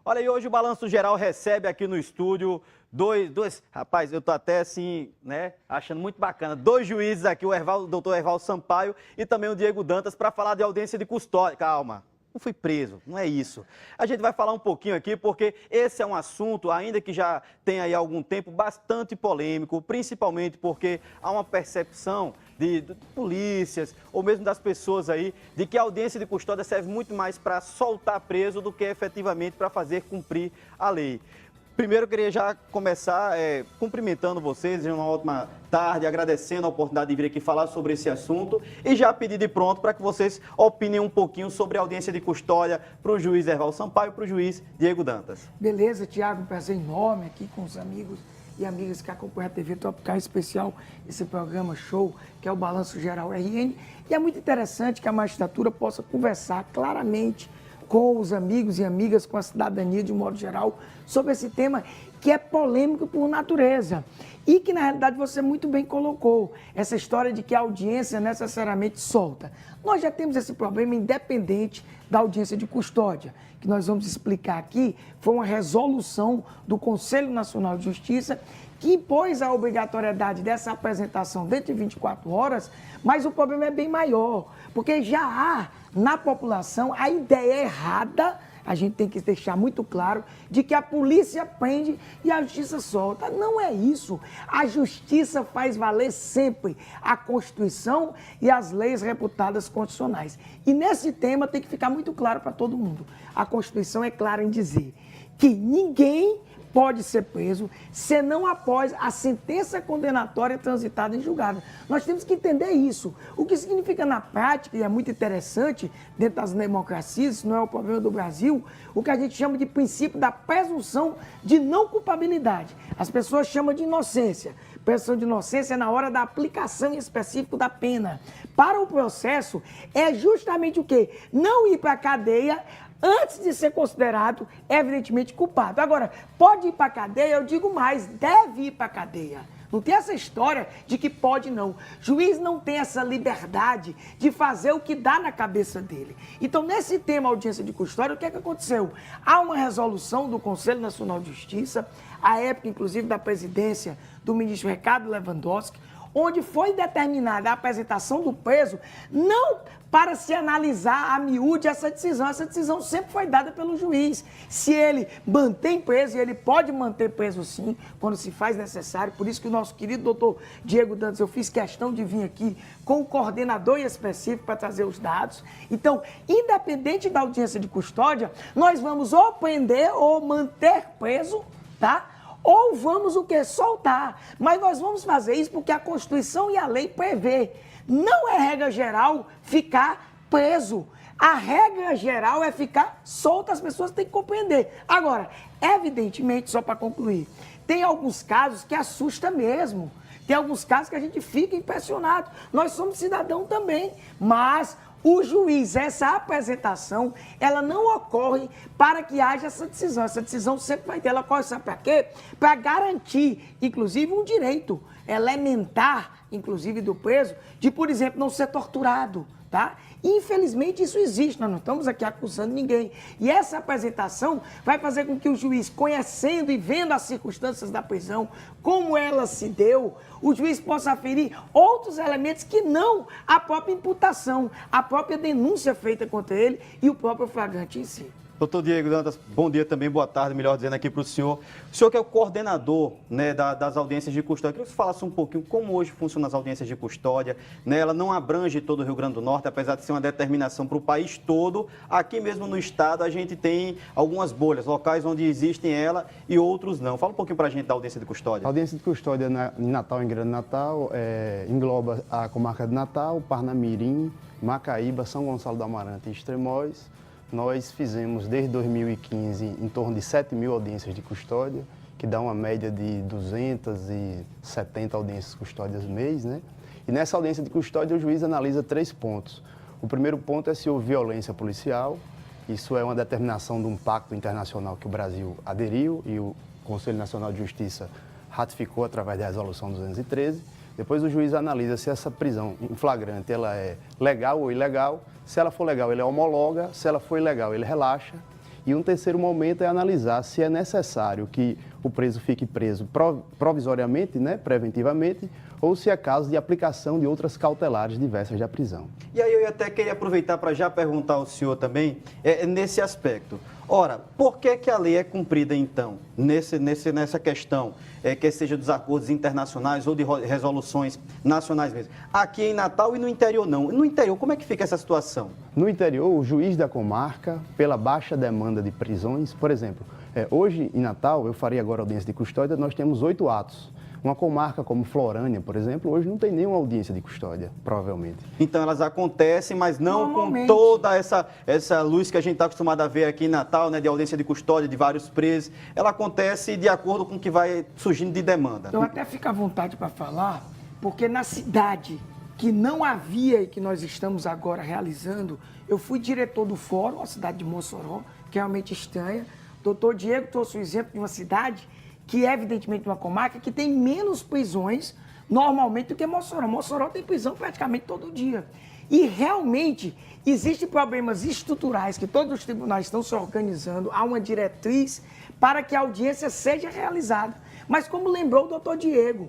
Olha, e hoje o Balanço Geral recebe aqui no estúdio rapaz, eu tô até assim, né, achando muito bacana, dois juízes aqui, o doutor Erval Sampaio e também o Diego Dantas, para falar de audiência de custódia. Calma, não fui preso, não é isso. A gente vai falar um pouquinho aqui, porque esse é um assunto, ainda que já tem aí algum tempo, bastante polêmico, principalmente porque há uma percepção de polícias, ou mesmo das pessoas aí, de que a audiência de custódia serve muito mais para soltar preso do que efetivamente para fazer cumprir a lei. Primeiro, eu queria já começar cumprimentando vocês, uma ótima tarde, agradecendo a oportunidade de vir aqui falar sobre esse assunto e já pedir de pronto para que vocês opinem um pouquinho sobre a audiência de custódia para o juiz Erval Sampaio e para o juiz Diego Dantas. Beleza, Tiago, um prazer enorme aqui com os amigos e amigas que acompanham a TV Tropical, especial esse programa show, que é o Balanço Geral RN. E é muito interessante que a magistratura possa conversar claramente com os amigos e amigas, com a cidadania de um modo geral, sobre esse tema que é polêmico por natureza. E que, na realidade, você muito bem colocou, essa história de que a audiência necessariamente solta. Nós já temos esse problema independente da audiência de custódia, que nós vamos explicar aqui, foi uma resolução do Conselho Nacional de Justiça que impôs a obrigatoriedade dessa apresentação dentro de 24 horas, mas o problema é bem maior, porque já há na população a ideia errada, a gente tem que deixar muito claro, de que a polícia prende e a justiça solta. Não é isso. A justiça faz valer sempre a Constituição e as leis reputadas constitucionais. E nesse tema tem que ficar muito claro para todo mundo. A Constituição é clara em dizer que ninguém pode ser preso senão após a sentença condenatória transitada em julgado. Nós temos que entender isso. O que significa na prática, e é muito interessante, dentro das democracias, isso não é o problema do Brasil, o que a gente chama de princípio da presunção de não culpabilidade. As pessoas chamam de inocência. Presunção de inocência é na hora da aplicação em específico da pena. Para o processo, é justamente o quê? Não ir para a cadeia antes de ser considerado, evidentemente, culpado. Agora, pode ir para a cadeia, eu digo mais, deve ir para a cadeia. Não tem essa história de que pode não. Juiz não tem essa liberdade de fazer o que dá na cabeça dele. Então, nesse tema audiência de custódia, o que é que aconteceu? Há uma resolução do Conselho Nacional de Justiça, à época, inclusive, da presidência do ministro Ricardo Lewandowski, onde foi determinada a apresentação do preso, não para se analisar a miúde essa decisão sempre foi dada pelo juiz. Se ele mantém preso, e ele pode manter preso sim, quando se faz necessário, por isso que o nosso querido doutor Diego Dantas, eu fiz questão de vir aqui com o coordenador específico para trazer os dados. Então, independente da audiência de custódia, nós vamos ou prender ou manter preso, tá? Ou vamos o quê? Soltar. Mas nós vamos fazer isso porque a Constituição e a lei prevê. Não é regra geral ficar preso. A regra geral é ficar solto, as pessoas têm que compreender. Agora, evidentemente, só para concluir, tem alguns casos que assusta mesmo. Tem alguns casos que a gente fica impressionado. Nós somos cidadão também, mas o juiz, essa apresentação, ela não ocorre para que haja essa decisão. Essa decisão sempre vai ter. Ela ocorre, sabe para quê? Para garantir, inclusive, um direito elementar, inclusive, do preso, de, por exemplo, não ser torturado, tá? Infelizmente, isso existe, nós não estamos aqui acusando ninguém. E essa apresentação vai fazer com que o juiz, conhecendo e vendo as circunstâncias da prisão, como ela se deu, o juiz possa aferir outros elementos que não a própria imputação, a própria denúncia feita contra ele e o próprio flagrante em si. Doutor Diego Dantas, bom dia também, boa tarde, melhor dizendo aqui para o senhor. O senhor que é o coordenador, né, das audiências de custódia, eu queria que você falasse um pouquinho como hoje funcionam as audiências de custódia, né? Ela não abrange todo o Rio Grande do Norte, apesar de ser uma determinação para o país todo. Aqui mesmo no estado a gente tem algumas bolhas, locais onde existem ela e outros não. Fala um pouquinho para a gente da audiência de custódia. A audiência de custódia em Natal, em Grande Natal, engloba a comarca de Natal, Parnamirim, Macaíba, São Gonçalo do Amarante e Extremóis. Nós fizemos, desde 2015, em torno de 7.000 audiências de custódia, que dá uma média de 270 audiências de custódia mês, né? E nessa audiência de custódia, o juiz analisa 3 pontos. O primeiro ponto é se houve violência policial. Isso é uma determinação de um pacto internacional que o Brasil aderiu e o Conselho Nacional de Justiça ratificou através da Resolução 213. Depois o juiz analisa se essa prisão em flagrante ela é legal ou ilegal. Se ela for legal, ele homologa. Se ela for ilegal, ele relaxa. E um terceiro momento é analisar se é necessário que o preso fique preso provisoriamente, né, preventivamente, ou se é caso de aplicação de outras cautelares diversas da prisão. E aí eu até queria aproveitar para já perguntar ao senhor também, nesse aspecto. Ora, por que a lei é cumprida, então, nessa questão, quer seja dos acordos internacionais ou de resoluções nacionais mesmo? Aqui em Natal e no interior não. No interior, como é que fica essa situação? No interior, o juiz da comarca, pela baixa demanda de prisões, por exemplo, hoje em Natal, eu farei agora audiência de custódia, nós temos 8 atos. Uma comarca como Florânia, por exemplo, hoje não tem nenhuma audiência de custódia, provavelmente. Então elas acontecem, mas não com toda essa luz que a gente está acostumado a ver aqui em Natal, né, de audiência de custódia, de vários presos. Ela acontece de acordo com o que vai surgindo de demanda. Eu até fico à vontade para falar, porque na cidade que não havia e que nós estamos agora realizando, eu fui diretor do fórum, a cidade de Mossoró, que é realmente estranha. Doutor Diego trouxe o exemplo de uma cidade que é evidentemente uma comarca que tem menos prisões normalmente do que Mossoró. Mossoró tem prisão praticamente todo dia. E realmente existem problemas estruturais que todos os tribunais estão se organizando, há uma diretriz para que a audiência seja realizada. Mas como lembrou o doutor Diego,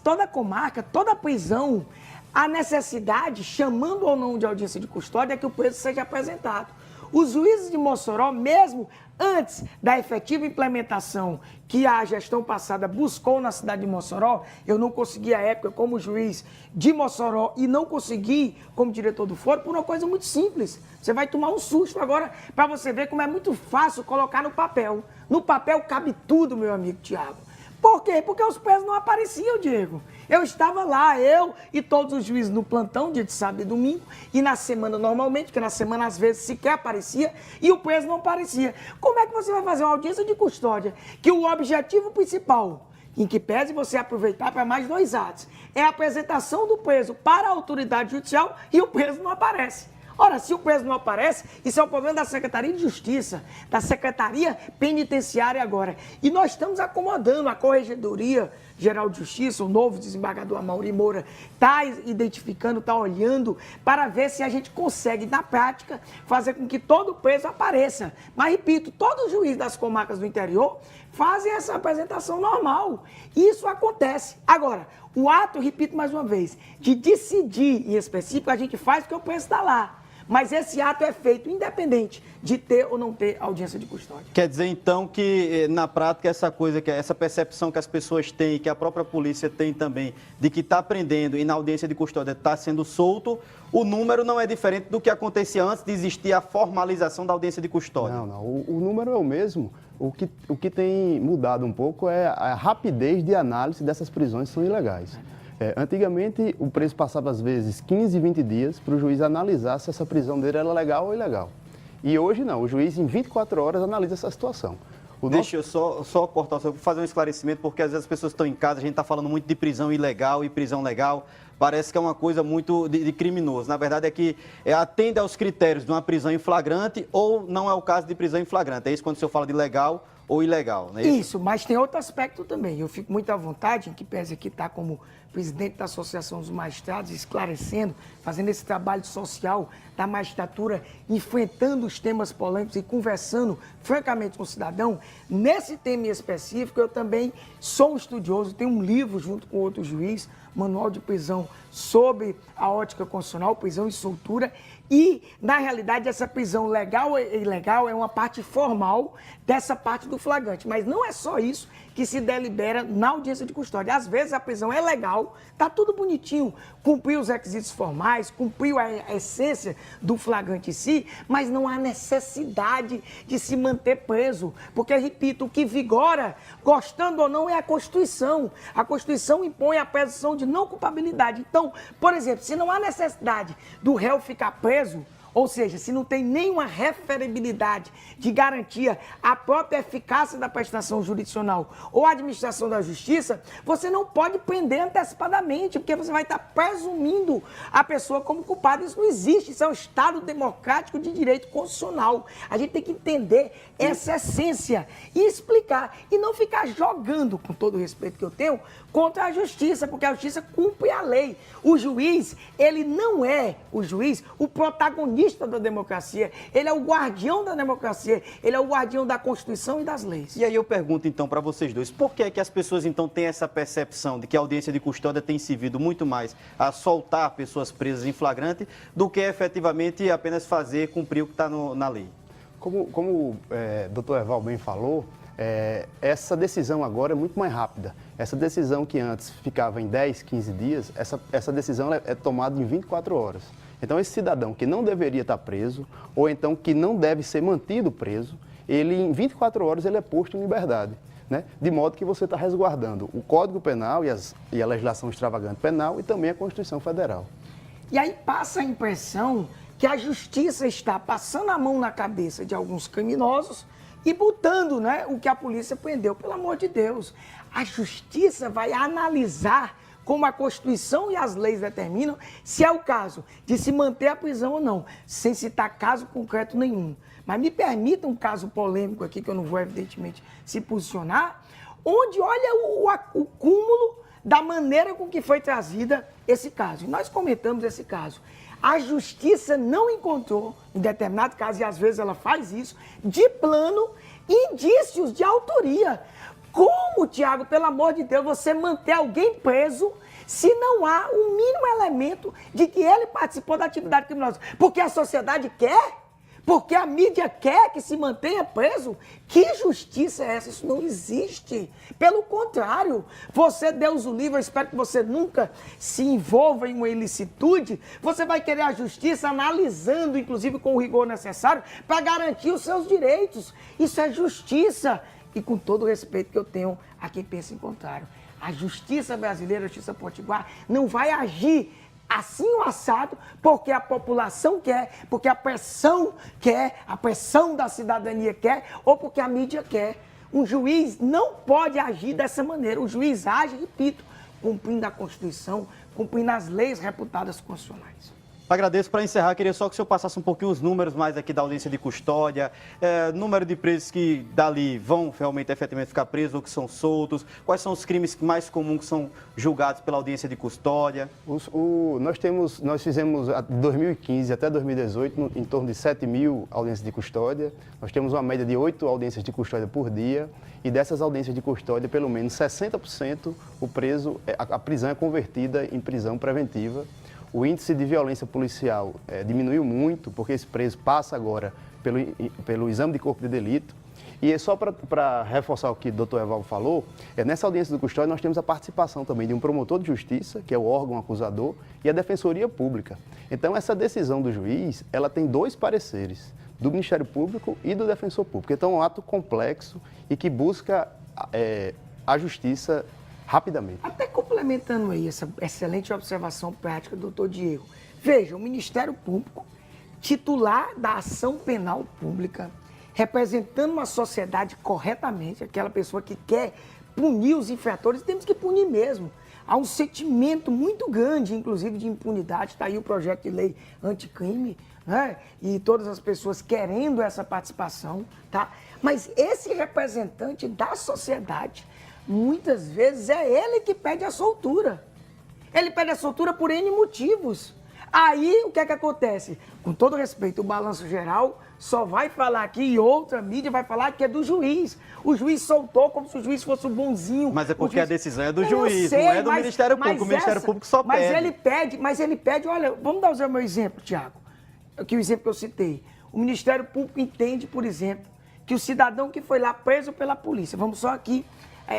toda comarca, toda prisão, a necessidade, chamando ou não de audiência de custódia, é que o preso seja apresentado. Os juízes de Mossoró, mesmo antes da efetiva implementação que a gestão passada buscou na cidade de Mossoró, eu não consegui à época como juiz de Mossoró e não consegui como diretor do fórum por uma coisa muito simples. Você vai tomar um susto agora para você ver como é muito fácil colocar no papel. No papel cabe tudo, meu amigo Tiago. Por quê? Porque os presos não apareciam, Diego. Eu estava lá, eu e todos os juízes no plantão, dia de sábado e domingo, e na semana normalmente, porque na semana às vezes sequer aparecia, e o preso não aparecia. Como é que você vai fazer uma audiência de custódia? Que o objetivo principal, em que pese você aproveitar para mais 2 atos, é a apresentação do preso para a autoridade judicial e o preso não aparece. Ora, se o preso não aparece, isso é um problema da Secretaria de Justiça, da Secretaria Penitenciária agora. E nós estamos acomodando a Corregedoria Geral de Justiça, o novo desembargador Amaury Moura está identificando, está olhando para ver se a gente consegue, na prática, fazer com que todo preso apareça. Mas, repito, todos os juízes das comarcas do interior fazem essa apresentação normal. Isso acontece. Agora, o ato, repito mais uma vez, de decidir em específico, a gente faz porque o preso está lá. Mas esse ato é feito independente de ter ou não ter audiência de custódia. Quer dizer, então, que na prática essa percepção que as pessoas têm, que a própria polícia tem também, de que está prendendo e na audiência de custódia está sendo solto, o número não é diferente do que acontecia antes de existir a formalização da audiência de custódia. Não. O número é o mesmo. O que tem mudado um pouco é a rapidez de análise dessas prisões que são ilegais. Antigamente, o preso passava, às vezes, 15, 20 dias para o juiz analisar se essa prisão dele era legal ou ilegal. E hoje não, o juiz em 24 horas analisa essa situação. Deixa eu só cortar, só fazer um esclarecimento, porque às vezes as pessoas estão em casa, a gente está falando muito de prisão ilegal e prisão legal, parece que é uma coisa muito de criminoso. Na verdade é que atende aos critérios de uma prisão em flagrante ou não é o caso de prisão em flagrante. É isso quando o senhor fala de legal ou ilegal, não é isso? Isso, mas tem outro aspecto também. Eu fico muito à vontade, em que pese aqui estar como presidente da Associação dos Magistrados, esclarecendo, fazendo esse trabalho social da magistratura, enfrentando os temas polêmicos e conversando francamente com o cidadão. Nesse tema em específico, eu também sou um estudioso, tenho um livro junto com outro juiz, Manual de Prisão, sobre a ótica constitucional, prisão e soltura, e, na realidade, essa prisão legal e ilegal é uma parte formal dessa parte do flagrante. Mas não é só isso que se delibera na audiência de custódia. Às vezes a prisão é legal, está tudo bonitinho, cumpriu os requisitos formais, cumpriu a essência do flagrante em si, mas não há necessidade de se manter preso. Porque, repito, o que vigora, gostando ou não, é a Constituição. A Constituição impõe a presunção de não culpabilidade. Então, por exemplo, se não há necessidade do réu ficar preso, ou seja, se não tem nenhuma referibilidade de garantia à própria eficácia da prestação jurisdicional ou administração da justiça, você não pode prender antecipadamente, porque você vai estar presumindo a pessoa como culpada. Isso não existe, isso é um Estado democrático de direito constitucional. A gente tem que entender essa essência e explicar, e não ficar jogando, com todo o respeito que eu tenho, contra a justiça, porque a justiça cumpre a lei. O juiz, ele não é, o protagonista protagonista da democracia, ele é o guardião da democracia, ele é o guardião da Constituição e das leis. E aí eu pergunto então para vocês dois, por que é que as pessoas então têm essa percepção de que a audiência de custódia tem servido muito mais a soltar pessoas presas em flagrante do que efetivamente apenas fazer cumprir o que está na lei? Como o doutor Erval bem falou, essa decisão agora é muito mais rápida. Essa decisão que antes ficava em 10, 15 dias, essa decisão é tomada em 24 horas. Então, esse cidadão que não deveria estar preso, ou então que não deve ser mantido preso, ele em 24 horas ele é posto em liberdade. Né? De modo que você está resguardando o Código Penal e a legislação extravagante penal e também a Constituição Federal. E aí passa a impressão que a justiça está passando a mão na cabeça de alguns criminosos e botando, né, o que a polícia prendeu. Pelo amor de Deus, a justiça vai analisar como a Constituição e as leis determinam se é o caso de se manter a prisão ou não, sem citar caso concreto nenhum. Mas me permita um caso polêmico aqui, que eu não vou, evidentemente, se posicionar, onde olha o cúmulo da maneira com que foi trazida esse caso. E nós comentamos esse caso. A justiça não encontrou, em determinado caso, e às vezes ela faz isso, de plano, indícios de autoria. Como, Tiago, pelo amor de Deus, você manter alguém preso se não há o mínimo elemento de que ele participou da atividade criminosa? Porque a sociedade quer? Porque a mídia quer que se mantenha preso? Que justiça é essa? Isso não existe. Pelo contrário, você, Deus o livre, eu espero que você nunca se envolva em uma ilicitude, você vai querer a justiça analisando, inclusive com o rigor necessário, para garantir os seus direitos. Isso é justiça. E com todo o respeito que eu tenho a quem pensa em contrário, a justiça brasileira, a justiça potiguar, não vai agir assim o assado, porque a população quer, porque a pressão quer, a pressão da cidadania quer, ou porque a mídia quer. Um juiz não pode agir dessa maneira. O juiz age, repito, cumprindo a Constituição, cumprindo as leis reputadas constitucionais. Agradeço. Para encerrar, queria só que o senhor passasse um pouquinho os números mais aqui da audiência de custódia, número de presos que dali vão realmente, efetivamente ficar presos ou que são soltos, quais são os crimes mais comuns que são julgados pela audiência de custódia. Nós fizemos de 2015 até 2018 em torno de 7 mil audiências de custódia. Nós temos uma média de 8 audiências de custódia por dia e dessas audiências de custódia, pelo menos 60% a prisão é convertida em prisão preventiva. O índice de violência policial diminuiu muito, porque esse preso passa agora pelo exame de corpo de delito. E só para reforçar o que o doutor Evaldo falou, nessa audiência do custódia nós temos a participação também de um promotor de justiça, que é o órgão acusador, e a Defensoria Pública. Então, essa decisão do juiz, ela tem 2 pareceres, do Ministério Público e do Defensor Público. Então, é um ato complexo e que busca a justiça rapidamente. Até complementando aí essa excelente observação prática do doutor Diego. Veja, o Ministério Público, titular da ação penal pública, representando uma sociedade corretamente, aquela pessoa que quer punir os infratores, temos que punir mesmo. Há um sentimento muito grande, inclusive, de impunidade. Está aí o projeto de lei anticrime, né? E todas as pessoas querendo essa participação, tá? Mas esse representante da sociedade, muitas vezes é ele que pede a soltura. Ele pede a soltura por N motivos. Aí, o que é que acontece? Com todo respeito, o Balanço Geral só vai falar aqui, e outra mídia vai falar que é do juiz. O juiz soltou como se o juiz fosse o bonzinho. Mas é porque a decisão é do Eu juiz, sei, não é do Ministério Público. O Ministério Público só pede. Mas ele pede, olha, vamos dar o meu exemplo, Tiago, que o exemplo que eu citei. O Ministério Público entende, por exemplo, que o cidadão que foi lá preso pela polícia, vamos só aqui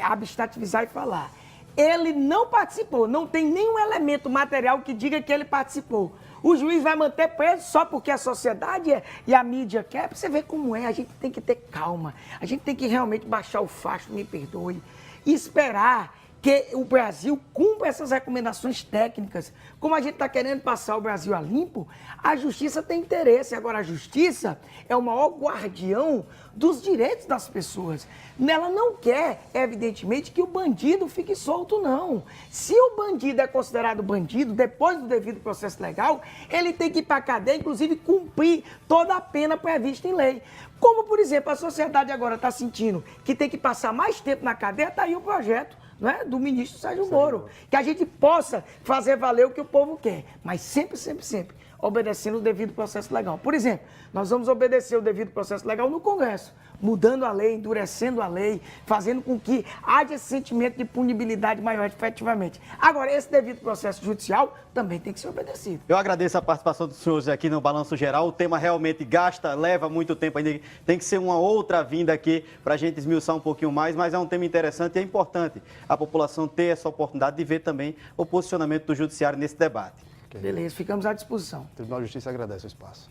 abstrativizar e falar, ele não participou, não tem nenhum elemento material que diga que ele participou. O juiz vai manter preso só porque a sociedade e a mídia quer. Pra você ver como é, a gente tem que ter calma. A gente tem que realmente baixar o facho, me perdoe, e esperar que o Brasil cumpra essas recomendações técnicas. Como a gente está querendo passar o Brasil a limpo, a justiça tem interesse. Agora, a justiça é o maior guardião dos direitos das pessoas. Ela não quer, evidentemente, que o bandido fique solto, não. Se o bandido é considerado bandido, depois do devido processo legal, ele tem que ir para a cadeia, inclusive cumprir toda a pena prevista em lei. Como, por exemplo, a sociedade agora está sentindo que tem que passar mais tempo na cadeia, está aí o projeto, não é, do ministro Sérgio Moro. Que a gente possa fazer valer o que o povo quer. Mas sempre, sempre, sempre, obedecendo o devido processo legal. Por exemplo, nós vamos obedecer o devido processo legal no Congresso, mudando a lei, endurecendo a lei, fazendo com que haja esse sentimento de punibilidade maior efetivamente. Agora, esse devido processo judicial também tem que ser obedecido. Eu agradeço a participação dos senhores aqui no Balanço Geral. O tema realmente leva muito tempo ainda. Tem que ser uma outra vinda aqui para a gente esmiuçar um pouquinho mais, mas é um tema interessante e é importante a população ter essa oportunidade de ver também o posicionamento do Judiciário nesse debate. Beleza, ficamos à disposição. O Tribunal de Justiça agradece o espaço.